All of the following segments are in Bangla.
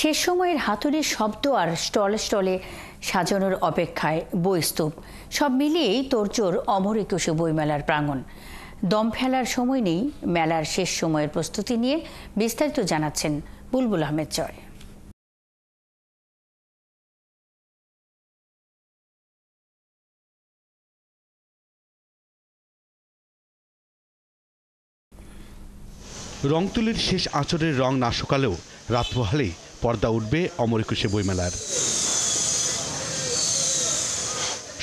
শেষ সময়ের হাতুড়ির শব্দ আর স্টলে স্টলে সাজানোর অপেক্ষায় বইস্তূপ সব মিলিয়েই তোড়জোড় অমর একুশে বইমেলার প্রাঙ্গণ। দম ফেলার সময় নেই। মেলার শেষ সময়ের প্রস্তুতি নিয়ে বিস্তারিত জানাচ্ছেন বুলবুল আহমেদ জয়। রংতুলির শেষ আঁচড়ের রং না শুকালেও রাত পোহালেই পর্দা উঠবে অমর একুশে বইমেলার।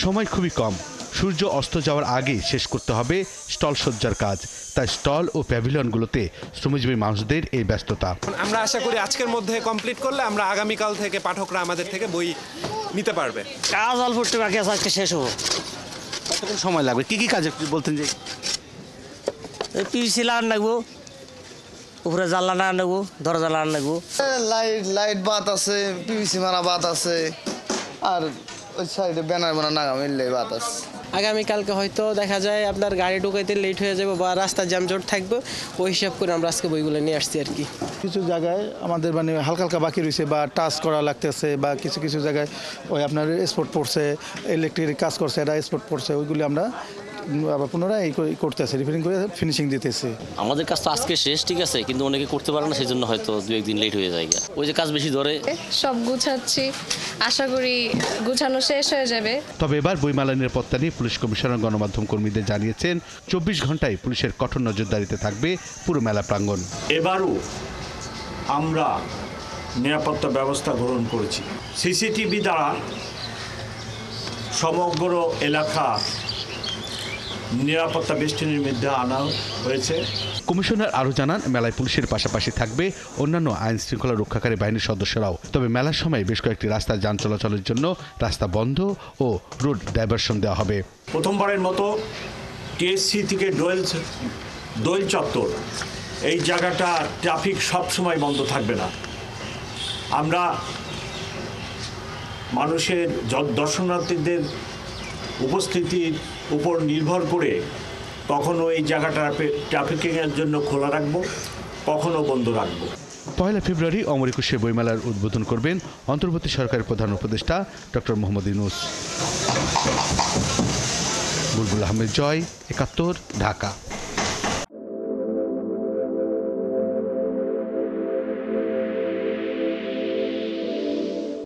সময় খুবই কম, সূর্য অস্ত যাওয়ার আগে শেষ করতে হবে স্টল সজ্জার কাজ। তাই স্টল ও প্যাভিলিয়নগুলোতে শ্রমজীবী মানুষদের এই ব্যস্ততা। আমরা আশা করি আজকের মধ্যে কমপ্লিট করলে আমরা আগামীকাল থেকে পাঠকরা আমাদের থেকে বই নিতে পারবে। কাজ অল্প একটু বাকি আছে, আজকে শেষ হবো। কতক্ষণ সময় লাগবে? কি কি কাজে বলতেন? যে পিভিসি লাগান লাগবো, উপরে জানলা না নেবো, দরজা লাগান লাগবো, লাইট বাত আছে, পিভিসি মারা বাত আছে, আর ওই সাইডে ব্যানার বানা মিললে বাত আছে। আগামীকালকে হয়তো দেখা যায় আপনার গাড়ি ঢুকাইতে লেট হয়ে যাবে বা রাস্তার জ্যামজট থাকবে, ওই হিসাব করে আমরা আজকে বইগুলো নিয়ে আসছি আর কি। কিছু জায়গায় আমাদের মানে হালকা হালকা বাকি রয়েছে বা টাচ করা লাগতেছে, বা কিছু কিছু জায়গায় ওই আপনার স্পট পড়ছে, ইলেকট্রিক কাজ করছে, এটা স্পট পড়ছে, ওইগুলি আমরা আবার পুনরায় করতেছে, রিপেয়ারিং করে ফিনিশিং দিতেছে। আমাদের কাজ তো আজকে শেষ, ঠিক আছে, কিন্তু অনেকে করতে পারে না, সেই জন্য হয়তো দু একদিন লেট হয়ে যায়। ওই যে কাজ বেশি ধরে, সব গুছাচ্ছি, আশা করি গুছানো শেষ হয়ে যাবে। তবে এবার বইমেলা নিরাপত্তা নিয়ে পুলিশ কমিশনার গণমাধ্যম কর্মীদের জানিয়েছেন 24 ঘন্টায় পুলিশের কঠোর নজরদারিতে থাকবে পুরো মেলা প্রাঙ্গণ। এবারও আমরা নিরাপত্তা ব্যবস্থা গ্রহণ করেছি। সিসিটিভি দ্বারা সমগ্র এলাকা নিরাপত্তা বেষ্টনীর মধ্যে আনা হয়েছে। কমিশনার আরও জানান, মেলায় পুলিশের পাশাপাশি থাকবে অন্যান্য আইন শৃঙ্খলা রক্ষাকারী বাহিনীর সদস্যরাও। তবে মেলার সময় বেশ কয়েকটি রাস্তায় যান চলাচলের জন্য রাস্তা বন্ধ ও রোড ডাইভারশন দেওয়া হবে। প্রথমবারের মতো টিএসসি থেকে দোয়েল চত্বর, এই জায়গাটা ট্রাফিক সবসময় বন্ধ থাকবে না। আমরা মানুষের দর্শনার্থীদের উপস্থিতির উপর নির্ভর করে কখনো এই জায়গাটা ট্রাফিকিংয়ের জন্য খোলা রাখবো, কখনো বন্ধ রাখবো। 1 ফেব্রুয়ারি অমর একুশে বইমেলার উদ্বোধন করবেন অন্তর্বর্তী সরকারের প্রধান উপদেষ্টা ডক্টর মোহাম্মদ ইউনূস। বুলবুল আহমেদ জয়, 71, ঢাকা।